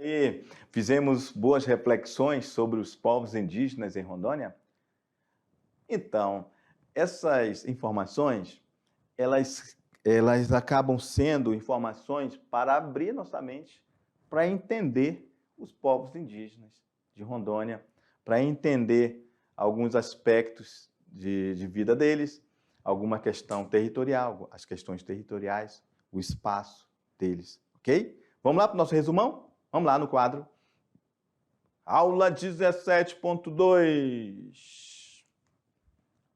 E fizemos boas reflexões sobre os povos indígenas em Rondônia? Então, essas informações, elas acabam sendo informações para abrir nossa mente, para entender os povos indígenas de Rondônia, para entender alguns aspectos de vida deles, alguma questão territorial, as questões territoriais, o espaço deles, ok? Vamos lá para o nosso resumão? Vamos lá no quadro. Aula 17.2.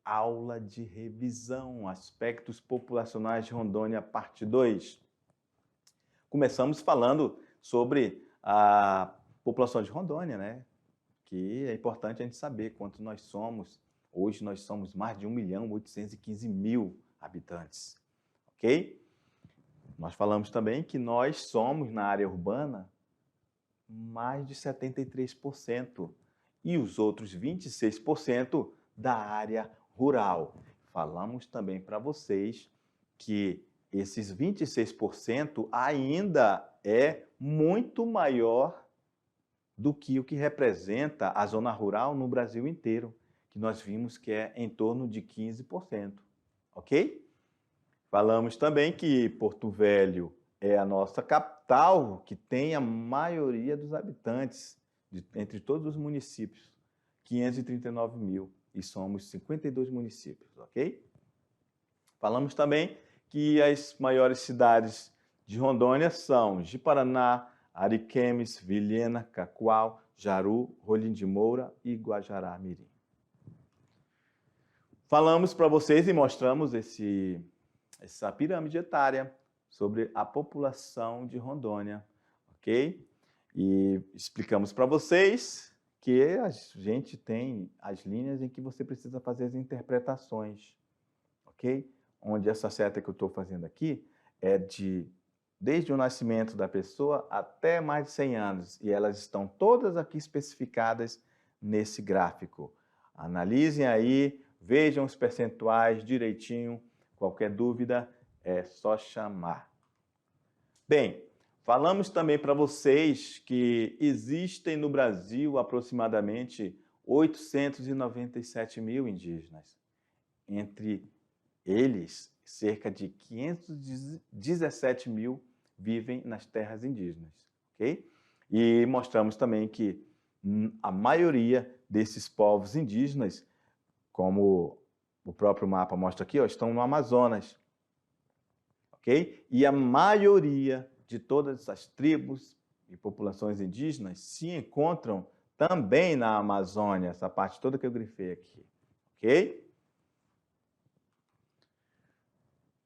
Aula de revisão, aspectos populacionais de Rondônia, parte 2. Começamos falando sobre a população de Rondônia, né? Que é importante a gente saber quanto nós somos. Hoje nós somos mais de 1.815.000 habitantes, ok? Nós falamos também que nós somos, na área urbana, mais de 73%, e os outros 26% da área rural. Falamos também para vocês que esses 26% ainda é muito maior do que o que representa a zona rural no Brasil inteiro, que nós vimos que é em torno de 15%, ok? Falamos também que Porto Velho é a nossa capital, que tem a maioria dos habitantes, entre todos os municípios, 539.000, e somos 52 municípios, ok? Falamos também que as maiores cidades de Rondônia são Ji-Paraná, Ariquemes, Vilhena, Cacoal, Jaru, Rolim de Moura e Guajará-Mirim. Falamos para vocês e mostramos essa pirâmide etária sobre a população de Rondônia, ok? E explicamos para vocês que a gente tem as linhas em que você precisa fazer as interpretações, ok? Onde essa seta que eu estou fazendo aqui é desde o nascimento da pessoa até mais de 100 anos, e elas estão todas aqui especificadas nesse gráfico. Analisem aí, vejam os percentuais direitinho. Qualquer dúvida é só chamar. Bem, falamos também para vocês que existem no Brasil aproximadamente 897.000 indígenas. Entre eles, cerca de 517.000 vivem nas terras indígenas, ok? E mostramos também que a maioria desses povos indígenas, como o próprio mapa mostra aqui, ó, estão no Amazonas, ok? E a maioria de todas as tribos e populações indígenas se encontram também na Amazônia, essa parte toda que eu grifei aqui, ok?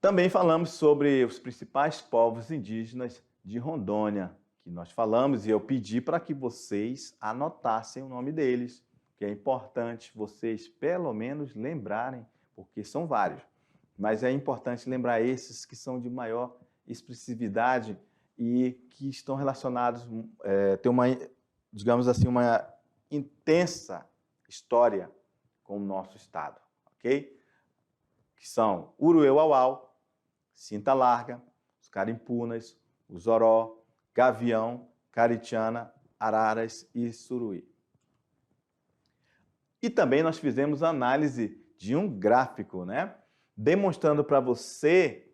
Também falamos sobre os principais povos indígenas de Rondônia, que nós falamos, e eu pedi para que vocês anotassem o nome deles, que é importante vocês pelo menos lembrarem, porque são vários, mas é importante lembrar esses que são de maior expressividade e que estão relacionados, tem uma, digamos assim, uma intensa história com o nosso estado, ok? Que são Uruê-Uauau, Cinta Larga, os Carimpunas, o Zoró, Gavião, Caritiana, Araras e Suruí. E também nós fizemos análise de um gráfico, né? Demonstrando para você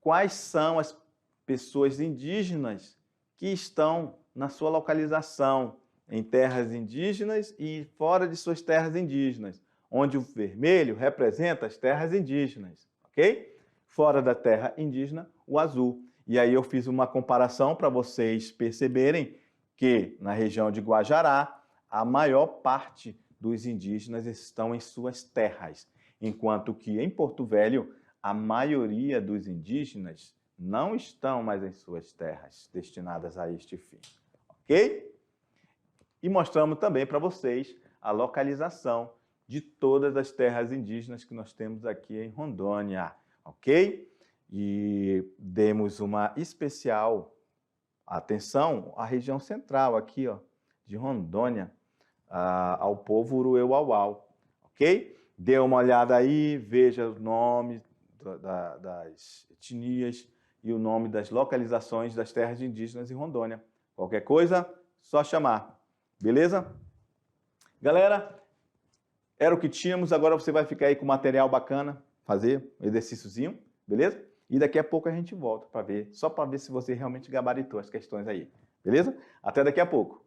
quais são as pessoas indígenas que estão na sua localização, em terras indígenas e fora de suas terras indígenas, onde o vermelho representa as terras indígenas, ok? Fora da terra indígena, o azul. E aí eu fiz uma comparação para vocês perceberem que na região de Guajará, a maior parte dos indígenas estão em suas terras, enquanto que em Porto Velho, a maioria dos indígenas não estão mais em suas terras destinadas a este fim, ok? E mostramos também para vocês a localização de todas as terras indígenas que nós temos aqui em Rondônia, ok? E demos uma especial atenção à região central aqui, ó, de Rondônia, ao povo Uruê-Uauau, ok? Dê uma olhada aí, veja o nome das etnias e o nome das localizações das terras indígenas em Rondônia. Qualquer coisa, só chamar. Beleza? Galera, era o que tínhamos. Agora você vai ficar aí com material bacana, fazer um exercíciozinho, beleza? E daqui a pouco a gente volta para ver, só para ver se você realmente gabaritou as questões aí. Beleza? Até daqui a pouco.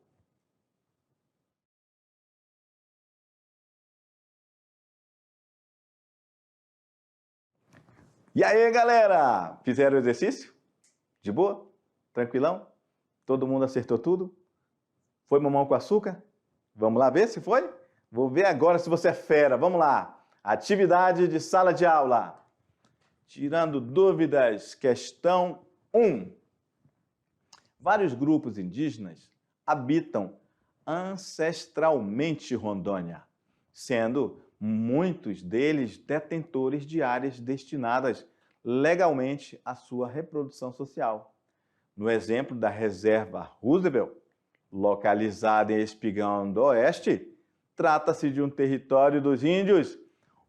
E aí, galera? Fizeram o exercício? De boa? Tranquilão? Todo mundo acertou tudo? Foi mamão com açúcar? Vamos lá ver se foi? Vou ver agora se você é fera. Vamos lá. Atividade de sala de aula. Tirando dúvidas, questão 1. Vários grupos indígenas habitam ancestralmente Rondônia, sendo muitos deles detentores de áreas destinadas legalmente à sua reprodução social. No exemplo da Reserva Roosevelt, localizada em Espigão do Oeste, trata-se de um território dos índios.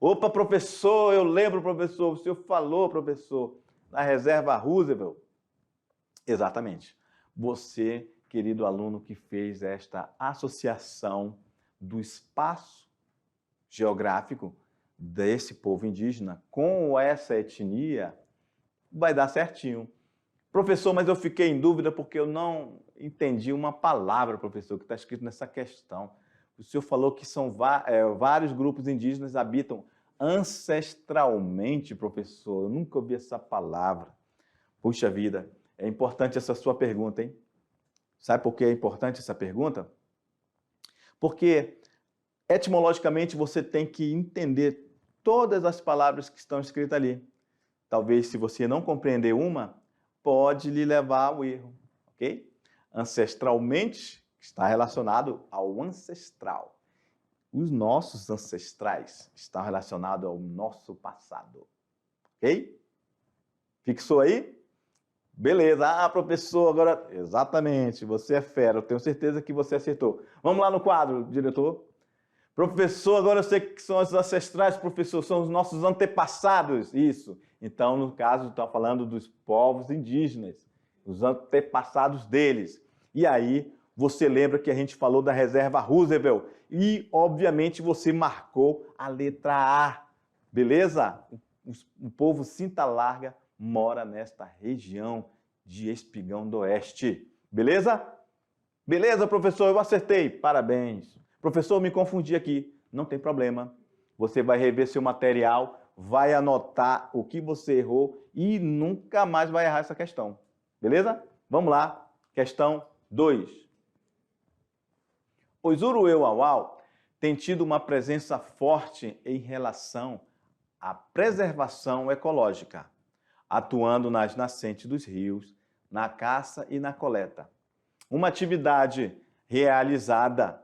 Opa, professor, eu lembro, professor, o senhor falou, professor, na Reserva Roosevelt. Exatamente. Você, querido aluno que fez esta associação do espaço geográfico desse povo indígena com essa etnia, vai dar certinho. Professor, mas eu fiquei em dúvida porque eu não entendi uma palavra, professor, que está escrito nessa questão. O senhor falou que são vários grupos indígenas habitam ancestralmente, professor. Eu nunca ouvi essa palavra. Puxa vida, é importante essa sua pergunta, hein? Sabe por que é importante essa pergunta? Porque, etimologicamente, você tem que entender todas as palavras que estão escritas ali. Talvez, se você não compreender uma, pode lhe levar ao erro, ok? Ancestralmente está relacionado ao ancestral. Os nossos ancestrais estão relacionados ao nosso passado, ok? Fixou aí? Beleza. Ah, professor, agora... Exatamente, você é fera, eu tenho certeza que você acertou. Vamos lá no quadro, diretor. Professor, agora eu sei que são os ancestrais, professor, são os nossos antepassados. Isso. Então, no caso, está falando dos povos indígenas, os antepassados deles. E aí, você lembra que a gente falou da Reserva Roosevelt e, obviamente, você marcou a letra A. Beleza? O povo Cinta Larga mora nesta região de Espigão do Oeste. Beleza? Beleza, professor, eu acertei. Parabéns. Professor, me confundi aqui. Não tem problema. Você vai rever seu material, vai anotar o que você errou e nunca mais vai errar essa questão. Beleza? Vamos lá. Questão 2. Os Uruê-Uauau têm tido uma presença forte em relação à preservação ecológica, atuando nas nascentes dos rios, na caça e na coleta. Uma atividade realizada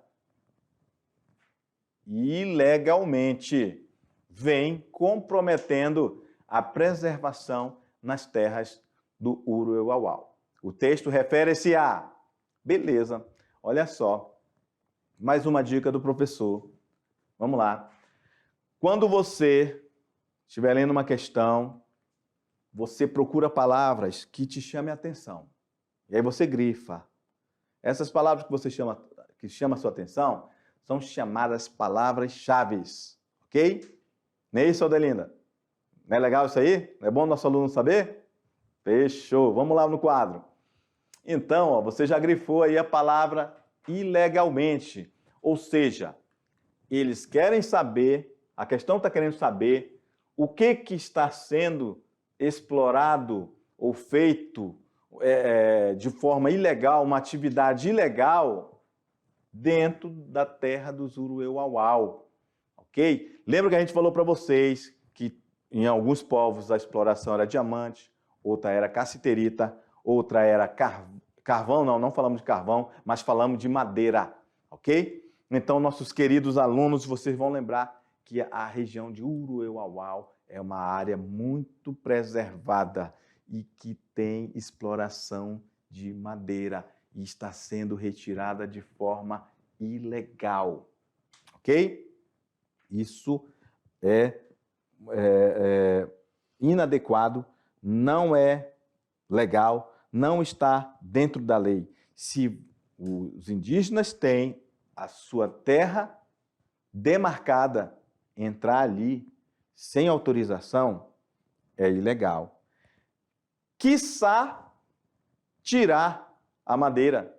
ilegalmente vem comprometendo a preservação nas terras do Uruê-Uauau. O texto refere-se a... Beleza, olha só, mais uma dica do professor. Vamos lá. Quando você estiver lendo uma questão, você procura palavras que te chamem a atenção. E aí você grifa. Essas palavras que chamam a sua atenção são chamadas palavras-chave, ok? Não é isso, Adelinda? Não é legal isso aí? Não é bom nosso aluno saber? Fechou. Vamos lá no quadro. Então, ó, você já grifou aí a palavra ilegalmente. Ou seja, eles querem saber, a questão está querendo saber o que está sendo explorado ou feito de forma ilegal, uma atividade ilegal dentro da terra dos Uruê-Uauau, ok? Lembra que a gente falou para vocês que em alguns povos a exploração era diamante, outra era cassiterita, outra era carvão, não falamos de carvão, mas falamos de madeira, ok? Então, nossos queridos alunos, vocês vão lembrar que a região de Uruê-Uauau é uma área muito preservada e que tem exploração de madeira e está sendo retirada de forma ilegal, ok? Isso é inadequado, não é legal, não está dentro da lei. Se os indígenas têm a sua terra demarcada. Entrar ali sem autorização é ilegal. Quiçá tirar a madeira.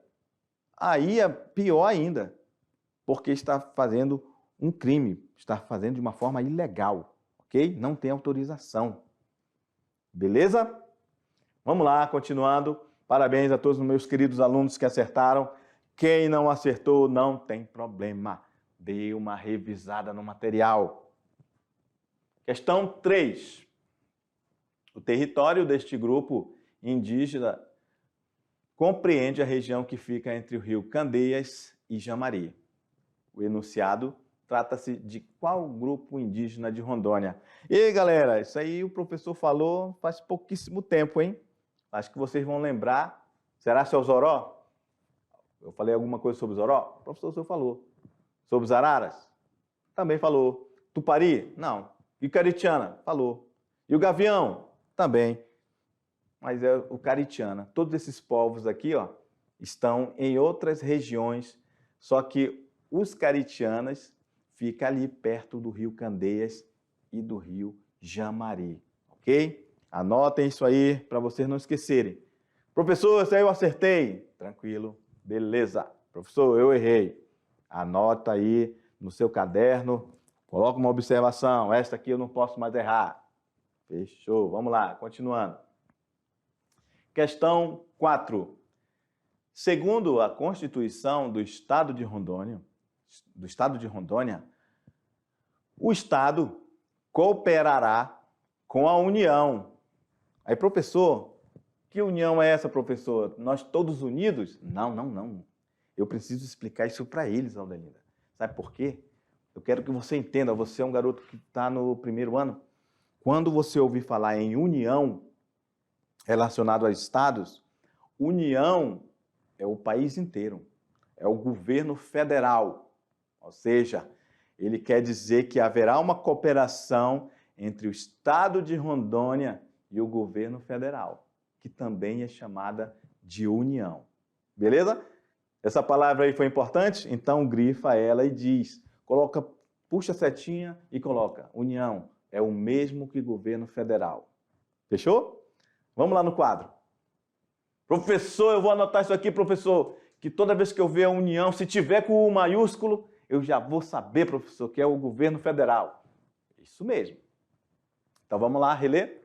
Aí é pior ainda, porque está fazendo um crime, está fazendo de uma forma ilegal, ok? Não tem autorização. Beleza? Vamos lá, continuando. Parabéns a todos os meus queridos alunos que acertaram. Quem não acertou, não tem problema. Dê uma revisada no material. Questão 3. O território deste grupo indígena compreende a região que fica entre o rio Candeias e Jamari. O enunciado trata-se de qual grupo indígena de Rondônia? E aí, galera, isso aí o professor falou faz pouquíssimo tempo, hein? Acho que vocês vão lembrar. Será seu Zoró? Eu falei alguma coisa sobre o Zoró? O professor senhor falou. Sobre os Araras? Também falou. Tupari? Não. E Caritiana? Falou. E o Gavião? Também. Mas é o Caritiana. Todos esses povos aqui, ó, estão em outras regiões, só que os caritianas ficam ali perto do rio Candeias e do rio Jamari, ok? Anotem isso aí para vocês não esquecerem. Professor, isso aí eu acertei. Tranquilo, beleza. Professor, eu errei. Anota aí no seu caderno, coloca uma observação. Esta aqui eu não posso mais errar. Fechou, vamos lá, continuando. Questão 4. Segundo a Constituição do Estado de Rondônia, o Estado cooperará com a União. Aí, professor, que união é essa, professor? Nós todos unidos? Não. Eu preciso explicar isso para eles, Aldelinda. Sabe por quê? Eu quero que você entenda, você é um garoto que está no primeiro ano. Quando você ouvir falar em união relacionado a estados, união é o país inteiro, é o governo federal. Ou seja, ele quer dizer que haverá uma cooperação entre o estado de Rondônia e o governo federal, que também é chamada de união. Beleza? Essa palavra aí foi importante? Então grifa ela e diz, puxa a setinha e coloca, união, é o mesmo que governo federal. Fechou? Vamos lá no quadro. Professor, eu vou anotar isso aqui, professor, que toda vez que eu ver a união, se tiver com o maiúsculo, eu já vou saber, professor, que é o governo federal. Isso mesmo. Então vamos lá, reler.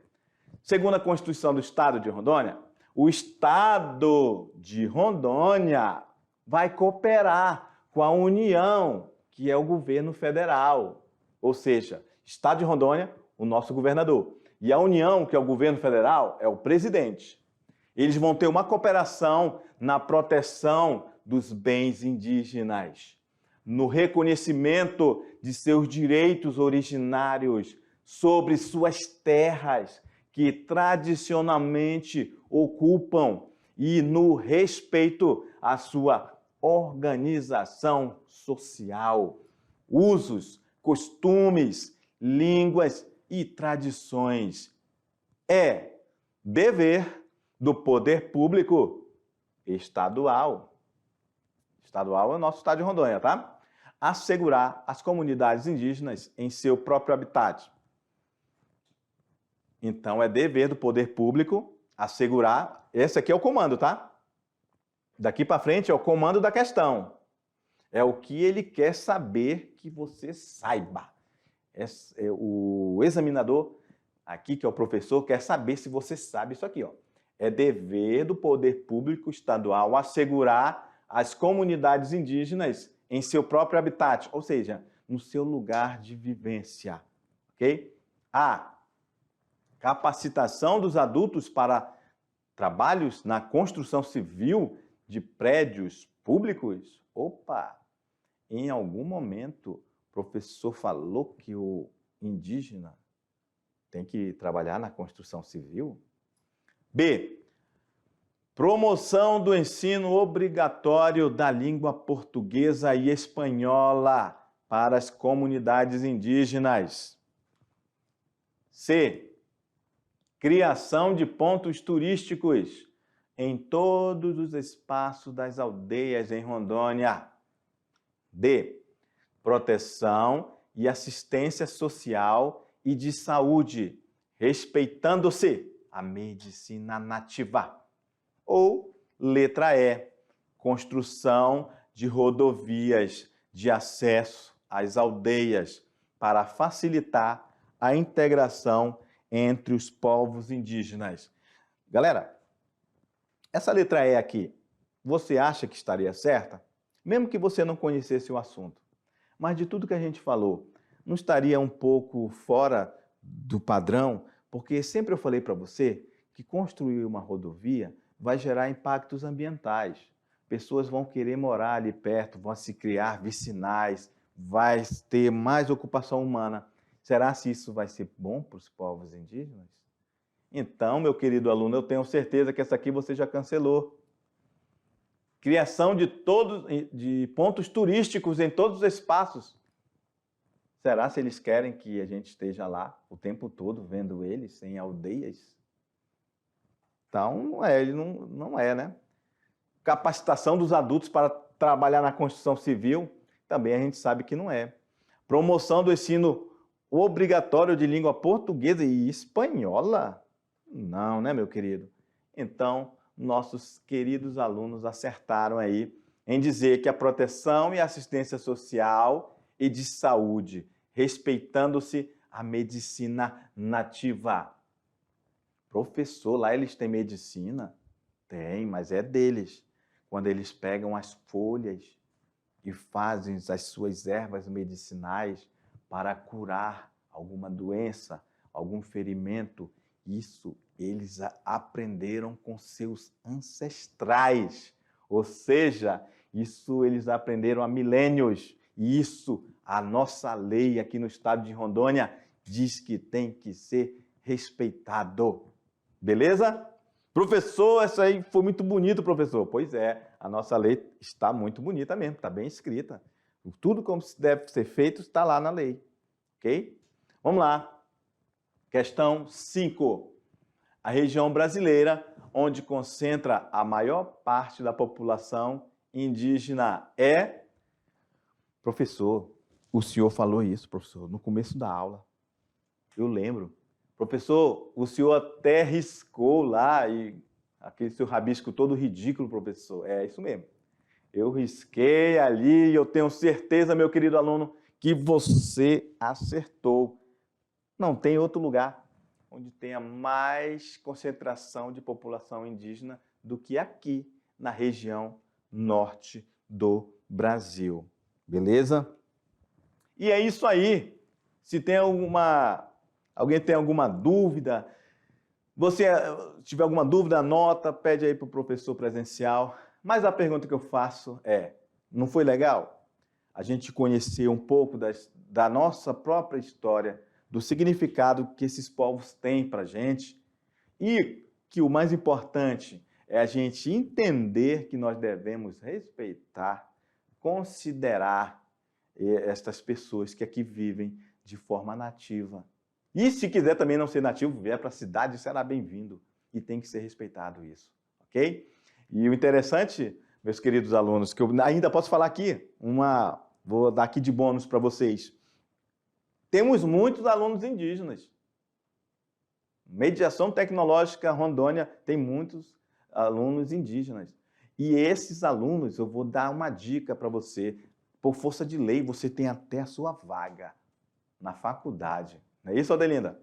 Segundo a Constituição do Estado de Rondônia, o Estado de Rondônia vai cooperar com a União, que é o governo federal. Ou seja, Estado de Rondônia, o nosso governador. E a União, que é o governo federal, é o presidente. Eles vão ter uma cooperação na proteção dos bens indígenas, no reconhecimento de seus direitos originários sobre suas terras que tradicionalmente ocupam e no respeito à sua organização social, usos, costumes, línguas e tradições. É dever do poder público estadual. Estadual é o nosso estado de Rondônia, tá? Assegurar as comunidades indígenas em seu próprio habitat. Então, é dever do poder público assegurar... Esse aqui é o comando, tá? Daqui para frente é o comando da questão. É o que ele quer saber que você saiba. O examinador, aqui que é o professor, quer saber se você sabe isso aqui, ó. É dever do poder público estadual assegurar as comunidades indígenas em seu próprio habitat, ou seja, no seu lugar de vivência, ok? A. Capacitação dos adultos para trabalhos na construção civil de prédios públicos. Opa! Em algum momento, o professor falou que o indígena tem que trabalhar na construção civil? B. Promoção do ensino obrigatório da língua portuguesa e espanhola para as comunidades indígenas. C. Criação de pontos turísticos em todos os espaços das aldeias em Rondônia. D. Proteção e assistência social e de saúde, respeitando-se a medicina nativa. Ou, letra E, construção de rodovias de acesso às aldeias para facilitar a integração entre os povos indígenas. Galera, essa letra E aqui, você acha que estaria certa? Mesmo que você não conhecesse o assunto. Mas de tudo que a gente falou, não estaria um pouco fora do padrão? Porque sempre eu falei para você que construir uma rodovia vai gerar impactos ambientais. Pessoas vão querer morar ali perto, vão se criar vicinais, vai ter mais ocupação humana. Será que isso vai ser bom para os povos indígenas? Então, meu querido aluno, eu tenho certeza que essa aqui você já cancelou. Criação de pontos turísticos em todos os espaços. Será se eles querem que a gente esteja lá o tempo todo vendo eles em aldeias? Então, não é, né? Capacitação dos adultos para trabalhar na construção civil, também a gente sabe que não é. Promoção do ensino obrigatório de língua portuguesa e espanhola? Não, né, meu querido? Então, nossos queridos alunos acertaram aí em dizer que a proteção e assistência social e de saúde, respeitando-se a medicina nativa. Professor, lá eles têm medicina? Tem, mas é deles. Quando eles pegam as folhas e fazem as suas ervas medicinais para curar alguma doença, algum ferimento, isso eles aprenderam com seus ancestrais. Ou seja, isso eles aprenderam há milênios. E isso, a nossa lei aqui no estado de Rondônia diz que tem que ser respeitado. Beleza? Professor, isso aí foi muito bonito, professor. Pois é, a nossa lei está muito bonita mesmo, está bem escrita. Tudo como deve ser feito está lá na lei. Ok? Vamos lá. Questão 5. A região brasileira onde concentra a maior parte da população indígena é... Professor, o senhor falou isso, professor, no começo da aula. Eu lembro. Professor, o senhor até riscou lá, e aquele seu rabisco todo ridículo, professor. É isso mesmo. Eu risquei ali e eu tenho certeza, meu querido aluno, que você acertou. Não tem outro lugar onde tenha mais concentração de população indígena do que aqui, na região norte do Brasil. Beleza? E é isso aí. Se tem alguém tem alguma dúvida, você tiver alguma dúvida, anota, pede aí para o professor presencial. Mas a pergunta que eu faço é, não foi legal? A gente conhecer um pouco da nossa própria história, do significado que esses povos têm para a gente, e que o mais importante é a gente entender que nós devemos respeitar, considerar estas pessoas que aqui vivem de forma nativa. E se quiser também não ser nativo, vier para a cidade, será bem-vindo. E tem que ser respeitado isso, ok? E o interessante, meus queridos alunos, que eu ainda posso falar aqui, vou dar aqui de bônus para vocês. Temos muitos alunos indígenas. Mediação Tecnológica Rondônia tem muitos alunos indígenas. E esses alunos, eu vou dar uma dica para você. Por força de lei, você tem até a sua vaga na faculdade. Não é isso, Adelinda?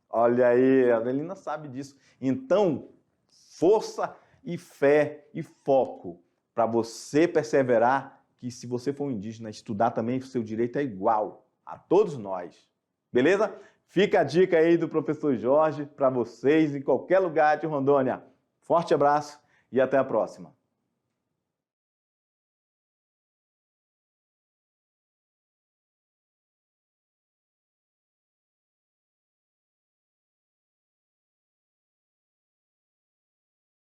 Olha aí, a Adelinda sabe disso. Então, força e fé e foco para você perseverar que se você for um indígena, estudar também, o seu direito é igual a todos nós. Beleza? Fica a dica aí do professor Jorge para vocês em qualquer lugar de Rondônia. Forte abraço e até a próxima.